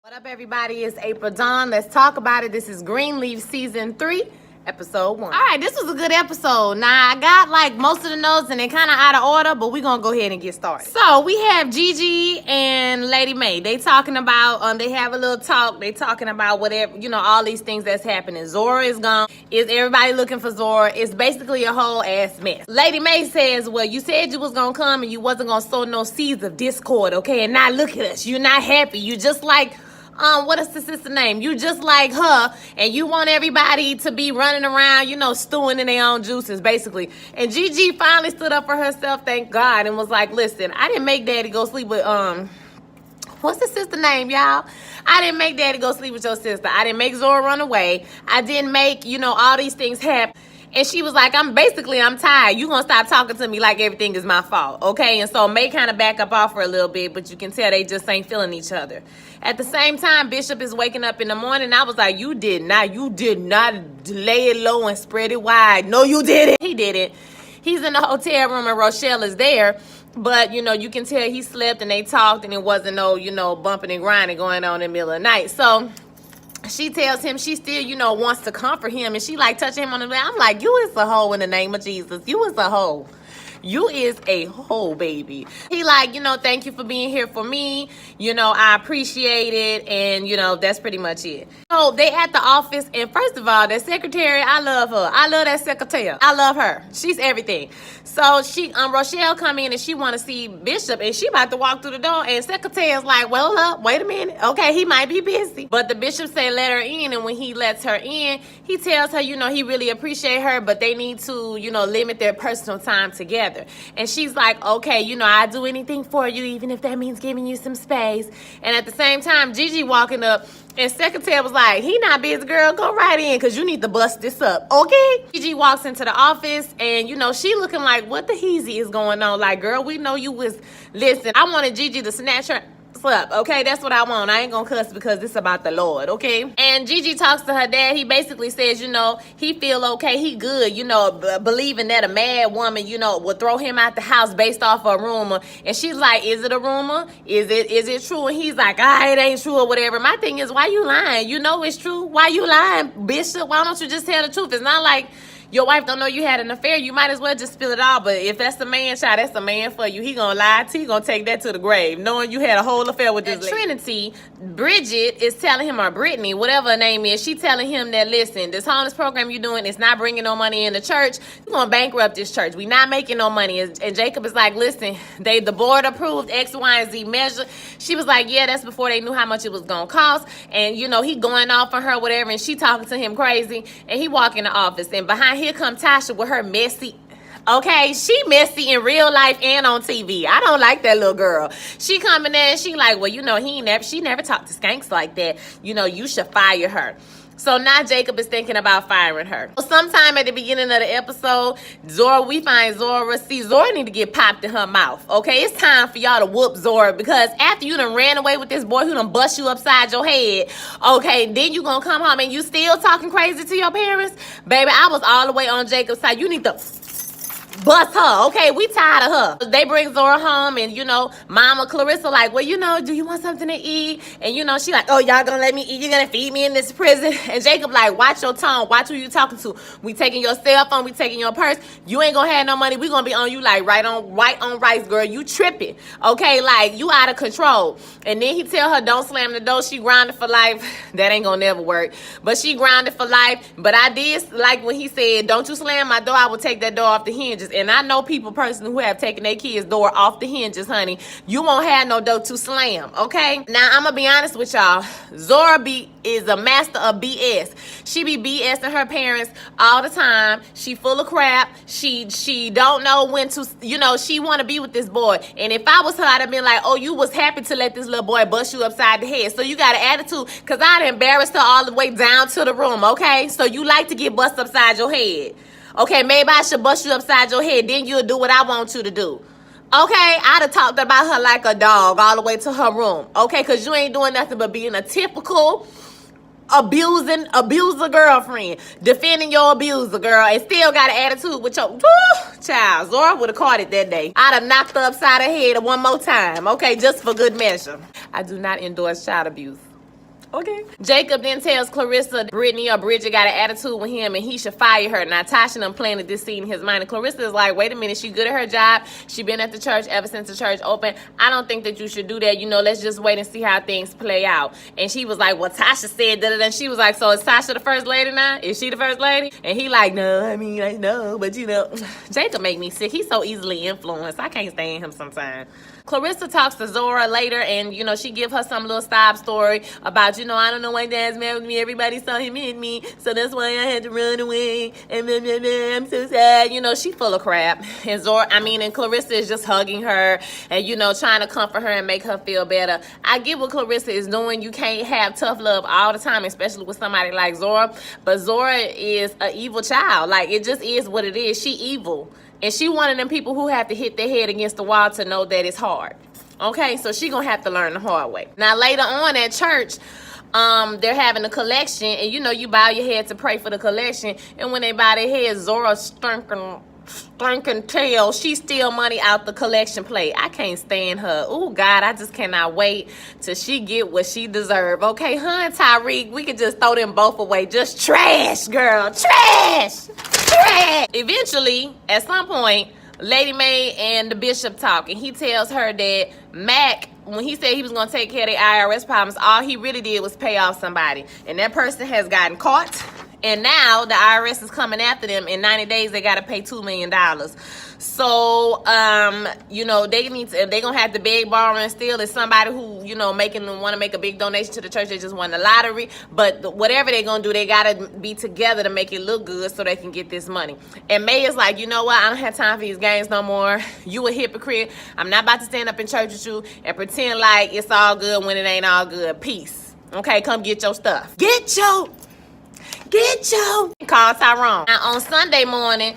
What up, everybody? It's Ep1. Let's talk about it. This is Greenleaf Season 3, Episode 1. All right, this was a good episode. Now, I got like most of the notes and they're kind of out of order, but we're going to go ahead and get started. So, we have Gigi and Lady May. They talking about, they have a little talk. They talking about whatever, all these things that's happening. Zora is gone. Is everybody looking for Zora? It's basically a whole ass mess. Lady May says, well, you said you was going to come and you wasn't going to sow no seeds of discord, okay? And now look at us. You're not happy. You just like... what is the sister name? You just like her, and you want everybody to be running around, stewing in their own juices, basically. And Gigi finally stood up for herself, thank God, and was like, listen, I didn't make Daddy go sleep with, what's the sister name, y'all? I didn't make Daddy go sleep with your sister. I didn't make Zora run away. I didn't make, all these things happen. And she was like, I'm tired. You gonna stop talking to me like everything is my fault, okay? And so May kind of back up off her a little bit, but you can tell they just ain't feeling each other. At the same time, Bishop is waking up in the morning. I was like, you did not lay it low and spread it wide. No, you didn't. He didn't. He's in the hotel room and Rochelle is there. But, you can tell he slept and they talked and it wasn't no, bumping and grinding going on in the middle of the night. So... she tells him she still, wants to comfort him. And she, touching him on the back. I'm like, you is a hoe in the name of Jesus. You is a hoe. You is a hoe, baby. He thank you for being here for me. I appreciate it. And, that's pretty much it. So, they at the office. And first of all, that secretary, I love her. I love that secretary. I love her. She's everything. So, Rochelle come in and she want to see Bishop. And she about to walk through the door. And secretary's like, well, wait a minute. Okay, he might be busy. But the Bishop say let her in. And when he lets her in, he tells her, he really appreciate her. But they need to, limit their personal time together. And she's like, okay, I'll do anything for you, even if that means giving you some space. And at the same time, Gigi walking up, and secretary was like, he not busy, girl. Go right in, because you need to bust this up, okay? Gigi walks into the office, and, she looking like, what the heezy is going on? Like, girl, we know you was... Listen, I wanted Gigi to snatch her... up, okay? That's what I want. I ain't gonna cuss because it's about the Lord, okay? And Gigi talks to her dad. He basically says, he feel okay, he good, believing that a mad woman, would throw him out the house based off a rumor. And she's like, is it a rumor? Is it true? And he's like, it ain't true or whatever. My thing is, why you lying? You know it's true. Why you lying, Bishop? Why don't you just tell the truth? It's not like your wife don't know you had an affair. You might as well just spill it all. But if that's the man, child, that's the man for you. He gonna lie to you. He gonna take that to the grave, knowing you had a whole affair with this lady. Trinity, Bridget is telling him, or Brittany, whatever her name is, she telling him that, listen, this homeless program you doing is not bringing no money in the church. You're gonna bankrupt this church. We not making no money. And Jacob is like, listen, the board approved X, Y, and Z measure. She was like, yeah, that's before they knew how much it was gonna cost. And, he going off on her, whatever, and she talking to him crazy. And he walk in the office, and behind here come Tasha with her messy. Okay, she messy in real life and on TV. I don't like that little girl. She coming in and she like, well, she never talked to skanks like that. You should fire her. So now Jacob is thinking about firing her. So sometime at the beginning of the episode, we find Zora. See, Zora need to get popped in her mouth, okay? It's time for y'all to whoop Zora, because after you done ran away with this boy who done bust you upside your head, okay, then you gonna come home and you still talking crazy to your parents? Baby, I was all the way on Jacob's side. You need to... bust her, okay? We tired of her. They bring Zora home, and, Mama Clarissa like, well, do you want something to eat? And, she like, oh, y'all gonna let me eat? You gonna feed me in this prison? And Jacob like, watch your tone. Watch who you talking to. We taking your cell phone. We taking your purse. You ain't gonna have no money. We gonna be on you like right on rice, girl. You tripping, okay? Like, you out of control. And then he tell her, don't slam the door. She grounded for life. That ain't gonna never work. But she grounded for life. But I did like when he said, don't you slam my door. I will take that door off the hinges. And I know people personally who have taken their kids' door off the hinges, honey. You won't have no door to slam, okay? Now, I'm going to be honest with y'all. Zora is a master of BS. She be BSing her parents all the time. She full of crap. She don't know when to, she want to be with this boy. And if I was her, I'd have been like, oh, you was happy to let this little boy bust you upside the head. So you got an attitude, because I'd embarrassed her all the way down to the room, okay? So you like to get bust upside your head. Okay, maybe I should bust you upside your head. Then you'll do what I want you to do. Okay, I'd have talked about her like a dog all the way to her room. Okay, because you ain't doing nothing but being a typical abuser girlfriend. Defending your abuser, girl. And still got an attitude with your child. Zora would have caught it that day. I'd have knocked her upside her head one more time. Okay, just for good measure. I do not endorse child abuse. Okay. Jacob then tells Clarissa Brittany or Bridget got an attitude with him and he should fire her. Now, Tasha done planted this scene in his mind. And Clarissa is like, wait a minute, she good at her job. She been at the church ever since the church opened. I don't think that you should do that. You know, let's just wait and see how things play out. And she was like, well, Tasha said that. And she was like, so is Tasha the first lady now? Is she the first lady? And he like, no, I mean, I know, but you know. Jacob make me sick. He's so easily influenced. I can't stand him sometimes. Clarissa talks to Zora later, and, you know, she give her some little sob story about, you know, I don't know why Dad's mad with me. Everybody saw him hit me, so that's why I had to run away. And blah, blah, blah, I'm so sad. You know, she full of crap. And and Clarissa is just hugging her and, you know, trying to comfort her and make her feel better. I get what Clarissa is doing. You can't have tough love all the time, especially with somebody like Zora. But Zora is an evil child. Like, it just is what it is. She evil. And she one of them people who have to hit their head against the wall to know that it's hard. Okay, so she gonna have to learn the hard way. Now, later on at church, they're having a collection, and you know, you bow your head to pray for the collection. And when they bow their head, Zora stinking tail, she steal money out the collection plate. I can't stand her. Oh God, I just cannot wait till she get what she deserve. Okay, her and Tyreek, we could just throw them both away. Just trash, girl, trash. Eventually, at some point, Lady Mae and the bishop talk, and he tells her that Mac, when he said he was going to take care of the IRS problems, all he really did was pay off somebody. And that person has gotten caught, and now the IRS is coming after them. In 90 days, they got to pay $2 million. So, you know, they're going to have to beg, borrow, and steal. It's somebody who, you know, want to make a big donation to the church. They just won the lottery. But whatever they're going to do, they got to be together to make it look good so they can get this money. And May is like, you know what? I don't have time for these games no more. You a hypocrite. I'm not about to stand up in church with you and pretend like it's all good when it ain't all good. Peace. Okay, come get your stuff. Call Tyrone. Now, on Sunday morning,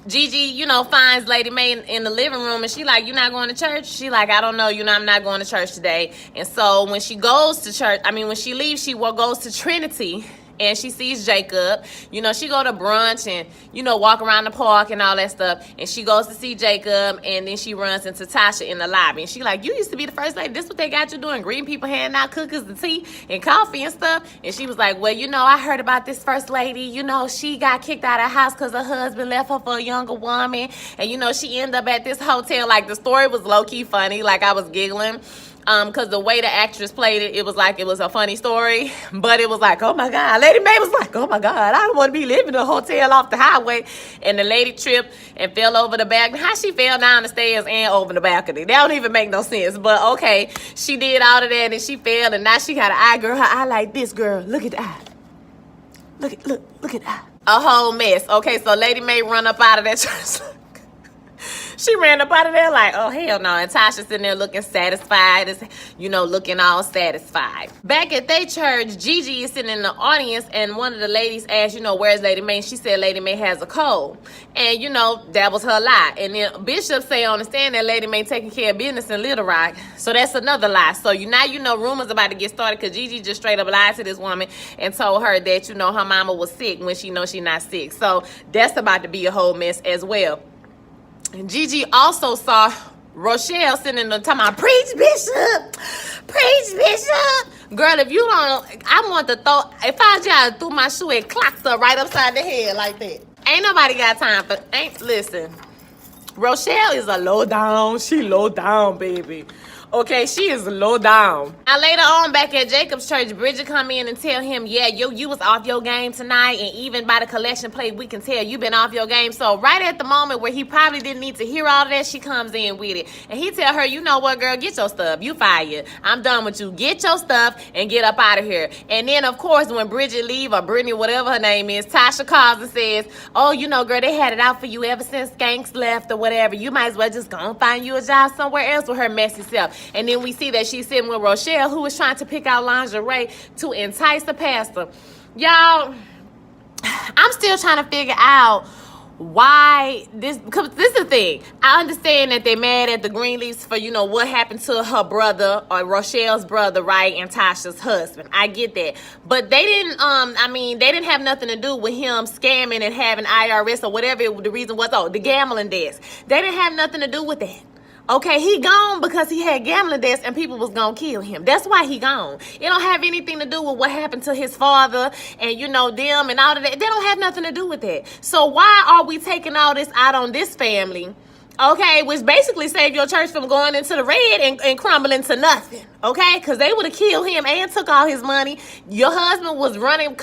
Gigi, you know, finds Lady Mae in the living room, and she like, you not going to church? She like, I don't know, you know, I'm not going to church today. And so when she goes to church, when she leaves, she goes to Trinity, and she sees Jacob. You know, she go to brunch and, you know, walk around the park and all that stuff. And she goes to see Jacob, and then she runs into Tasha in the lobby. And she like, you used to be the first lady. This what they got you doing? Greeting people, handing out cookies and tea and coffee and stuff. And she was like, well, you know, I heard about this first lady. You know, she got kicked out of the house because her husband left her for a younger woman. And, you know, she ended up at this hotel. Like, the story was low-key funny. Like, I was giggling. Because the way the actress played it, it was like it was a funny story. But it was like, oh my God. Lady Mae was like, oh my God, I don't want to be living in a hotel off the highway. And the lady tripped and fell over the balcony. How she fell down the stairs and over the balcony? That don't even make no sense. But okay, she did all of that and she fell. And now she got an eye, girl. Her eye like this, girl. Look at the eye. Look at the eye. A whole mess. Okay, so Lady Mae run up out of that church. She ran up out of there like, oh, hell no. And Tasha's sitting there looking satisfied, you know, looking all satisfied. Back at their church, Gigi is sitting in the audience, and one of the ladies asked, you know, where's Lady Mae? She said Lady Mae has a cold. And, you know, that was her lie. And then Bishop say on the stand that Lady Mae taking care of business in Little Rock. So that's another lie. So now you know rumors about to get started because Gigi just straight up lied to this woman and told her that, you know, her mama was sick when she knows she's not sick. So that's about to be a whole mess as well. And Gigi also saw Rochelle sitting in the talking about, preach, Bishop. Girl, if you don't, I want to if I just threw my shoe and clocked her right upside the head like that. Ain't nobody got time for, listen. Rochelle is a low down. She low down, baby. Okay, she is low down. Now, later on, back at Jacob's church, Bridget come in and tell him, yeah, you was off your game tonight, and even by the collection plate, we can tell you been off your game. So right at the moment where he probably didn't need to hear all of that, she comes in with it. And he tell her, you know what, girl, get your stuff. You fired. I'm done with you. Get your stuff and get up out of here. And then, of course, when Bridget leave, or Brittany, whatever her name is, Tasha calls and says, oh, you know, girl, they had it out for you ever since Skanks left or whatever. You might as well just go and find you a job somewhere else with her messy self. And then we see that she's sitting with Rochelle, who is trying to pick out lingerie to entice the pastor. Y'all, I'm still trying to figure out why because this is the thing. I understand that they're mad at the Greenleafs for, you know, what happened to her brother, or Rochelle's brother, right, and Tasha's husband. I get that. But they didn't, they didn't have nothing to do with him scamming and having IRS or whatever the reason was. Oh, the gambling desk. They didn't have nothing to do with that. Okay, he gone because he had gambling debts and people was gonna kill him. That's why he gone. It don't have anything to do with what happened to his father and, you know, them and all of that. They don't have nothing to do with that. So why are we taking all this out on this family? Okay, which basically saved your church from going into the red and crumbling to nothing. Okay, because they would have killed him and took all his money. Your husband was running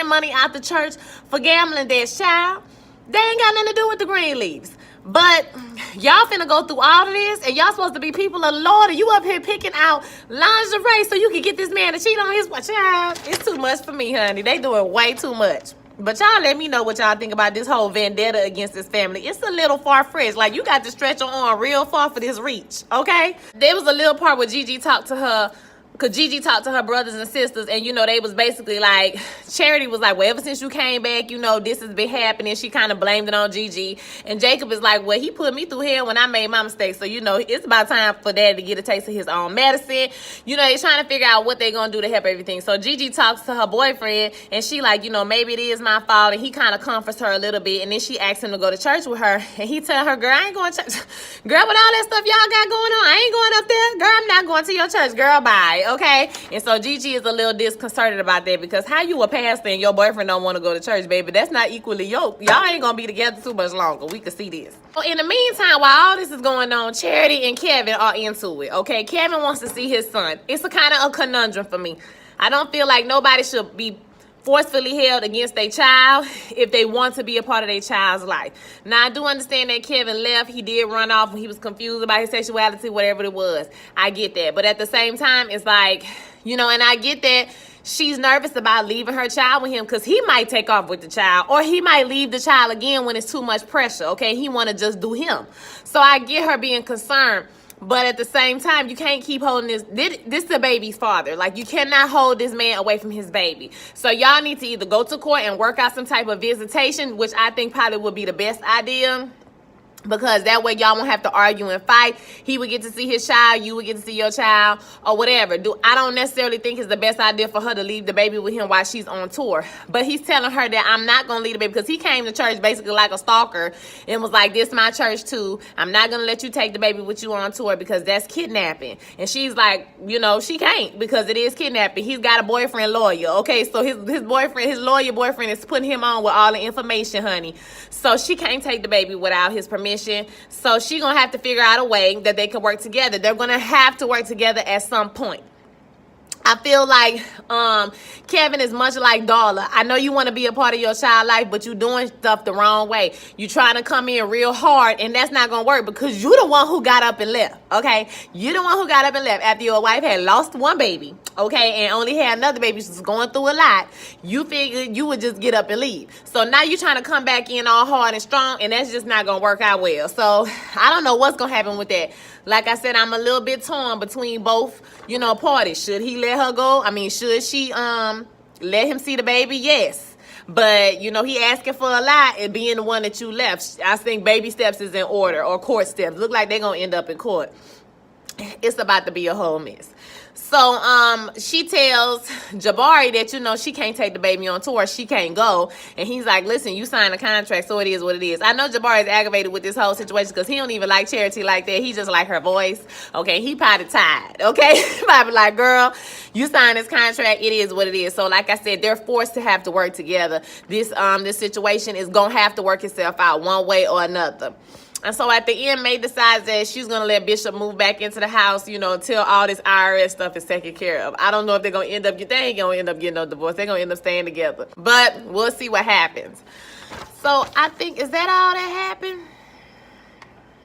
money out the church for gambling debts, child. They ain't got nothing to do with the Greenleafs. But y'all finna go through all of this, and y'all supposed to be people of the Lord, and you up here picking out lingerie so you can get this man to cheat on his wife. Child, it's too much for me, honey. They doing way too much. But y'all let me know what y'all think about this whole vendetta against this family. It's a little far-fetched. Like, you got to stretch your arm real far for this reach, okay? There was a little part where Gigi talked to her, because Gigi talked to her brothers and sisters, and, you know, they was basically like, Charity was like, well, ever since you came back, you know, this has been happening. She kind of blamed it on Gigi. And Jacob is like, well, he put me through hell when I made my mistakes. So, you know, it's about time for Daddy to get a taste of his own medicine. You know, they're trying to figure out what they're going to do to help everything. So Gigi talks to her boyfriend, and she like, you know, maybe it is my fault. And he kind of comforts her a little bit. And then she asks him to go to church with her. And he tell her, girl, I ain't going to church. Girl, with all that stuff y'all got going on, I ain't going up there. Girl, I'm not going to your church. Girl, bye. Okay? And so Gigi is a little disconcerted about that, because how you a pastor and your boyfriend don't want to go to church, baby? That's not equally yoked. Y'all ain't going to be together too much longer. We can see this. So in the meantime, while all this is going on, Charity and Kevin are into it, okay? Kevin wants to see his son. It's a kind of a conundrum for me. I don't feel like nobody should be forcefully held against their child if they want to be a part of their child's life. Now, I do understand that Kevin left. He did run off when he was confused about his sexuality, whatever it was. I get that. But at the same time, it's like, you know, and I get that she's nervous about leaving her child with him, because he might take off with the child, or he might leave the child again when it's too much pressure, okay? He want to just do him. So I get her being concerned. But at the same time, you can't keep holding this. This is the baby's father. Like, you cannot hold this man away from his baby. So y'all need to either go to court and work out some type of visitation, which I think probably would be the best idea, because that way y'all won't have to argue and fight. He would get to see his child, you would get to see your child, or whatever. I don't necessarily think it's the best idea for her to leave the baby with him while she's on tour. But he's telling her that I'm not going to leave the baby, because he came to church basically like a stalker and was like, this my church too. I'm not going to let you take the baby with you on tour, because that's kidnapping. And she's like, you know, she can't, because it is kidnapping. He's got a boyfriend lawyer, okay? So his boyfriend, his lawyer boyfriend is putting him on with all the information, honey. So she can't take the baby without his permission. So she gonna have to figure out a way that they can work together. They're gonna have to work together at some point. I feel like Kevin is much like Darla. I know you want to be a part of your child life, but you're doing stuff the wrong way. You're trying to come in real hard, and that's not going to work, because you're the one who got up and left, okay? You're the one who got up and left after your wife had lost one baby, okay, and only had another baby. She's going through a lot. You figured you would just get up and leave. So now you're trying to come back in all hard and strong, and that's just not going to work out well. So I don't know what's going to happen with that. Like I said, I'm a little bit torn between both, you know, parties. Should he let her go? I mean, should she let him see the baby? Yes. But, you know, he asking for a lot, and being the one that you left, I think baby steps is in order, or court steps. Look like they're going to end up in court. It's about to be a whole mess. So she tells Jabari that, you know, she can't take the baby on tour. She can't go. And he's like, listen, you signed a contract, so it is what it is. I know Jabari is aggravated with this whole situation, because he don't even like Charity like that. He just like her voice. Okay, he probably tired. Okay, he probably like, girl, you signed this contract. It is what it is. So like I said, they're forced to have to work together. This situation is going to have to work itself out one way or another. And so at the end, May decides that she's going to let Bishop move back into the house, you know, until all this IRS stuff is taken care of. I don't know if they're going to end up, they ain't going to end up getting no divorce. They're going to end up staying together. But we'll see what happens. So I think, is that all that happened?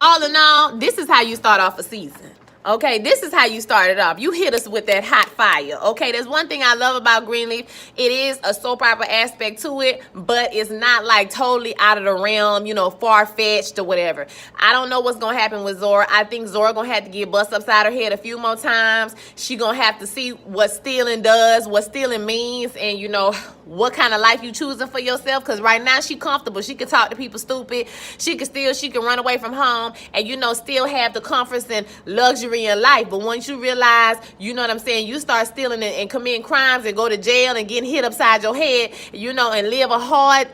All in all, this is how you start off a season. Okay, this is how you started off. You hit us with that hot fire. Okay, there's one thing I love about Greenleaf. It is a soap opera aspect to it, but it's not like totally out of the realm, you know, far-fetched or whatever. I don't know what's going to happen with Zora. I think Zora going to have to get bust upside her head a few more times. She going to have to see what stealing does, what stealing means, and, you know, what kind of life you choosing for yourself. Because right now she comfortable. She can talk to people stupid. She can run away from home and, you know, still have the comforts and luxury in life. But once you realize, you know what I'm saying, you start stealing and committing crimes and go to jail and getting hit upside your head, you know, and live a hard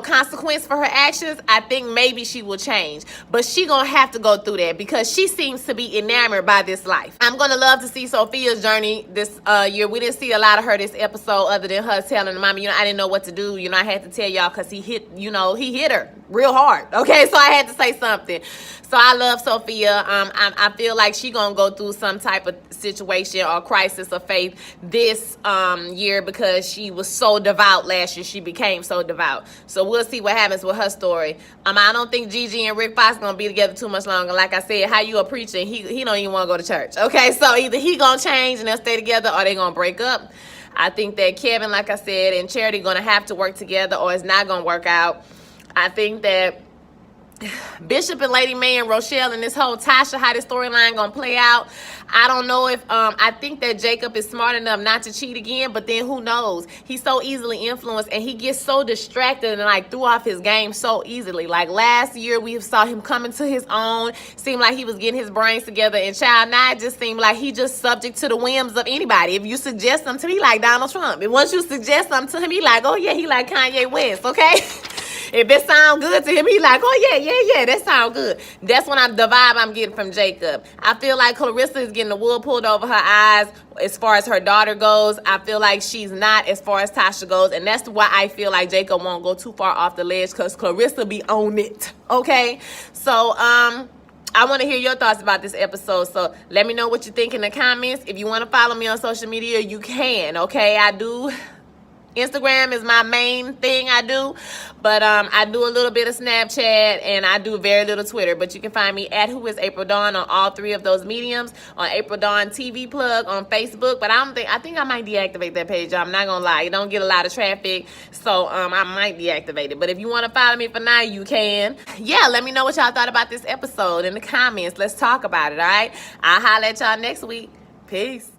consequence for her actions, I think maybe she will change. But she gonna have to go through that because she seems to be enamored by this life. I'm gonna love to see Sophia's journey this year. We didn't see a lot of her this episode other than her telling mommy, I didn't know what to do. I had to tell y'all because he hit her real hard. Okay, so I had to say something. So I love Sophia. I feel like she gonna go through some type of situation or crisis of faith this year because she was so devout last year. She became so devout. So we'll see what happens with her story. I don't think Gigi and Rick Fox gonna be together too much longer. Like I said, how you a preacher and he don't even want to go to church. Okay, so either he gonna change and they'll stay together or they gonna break up. I think that Kevin, like I said, and Charity gonna have to work together or it's not gonna work out. I think that Bishop and Lady Mae and Rochelle and this whole Tasha, how this storyline gonna play out. I don't know if I think that Jacob is smart enough not to cheat again, but then who knows? He's so easily influenced and he gets so distracted and threw off his game so easily. Like last year we saw him coming to his own, seemed like he was getting his brains together, and child, now it just seemed like he just subject to the whims of anybody. If you suggest something to me, like Donald Trump, and once you suggest something to him, he like, oh yeah, he like Kanye West, okay? If it sounds good to him, he like, oh yeah, that sounds good. That's when the vibe I'm getting from Jacob. I feel like Clarissa is getting the wool pulled over her eyes as far as her daughter goes. I feel like she's not as far as Tasha goes, and that's why I feel like Jacob won't go too far off the ledge because Clarissa be on it, okay? So, I want to hear your thoughts about this episode, so let me know what you think in the comments. If you want to follow me on social media, you can, okay? Instagram is my main thing I do, but I do a little bit of Snapchat and I do very little Twitter. But you can find me at Who Is April Dawn on all three of those mediums. On April Dawn TV Plug on Facebook, but I think I might deactivate that page. I'm not gonna lie, it don't get a lot of traffic, so I might deactivate it. But if you want to follow me for now, you can. Yeah, let me know what y'all thought about this episode in the comments. Let's talk about it. All right, I'll holler at y'all next week. Peace.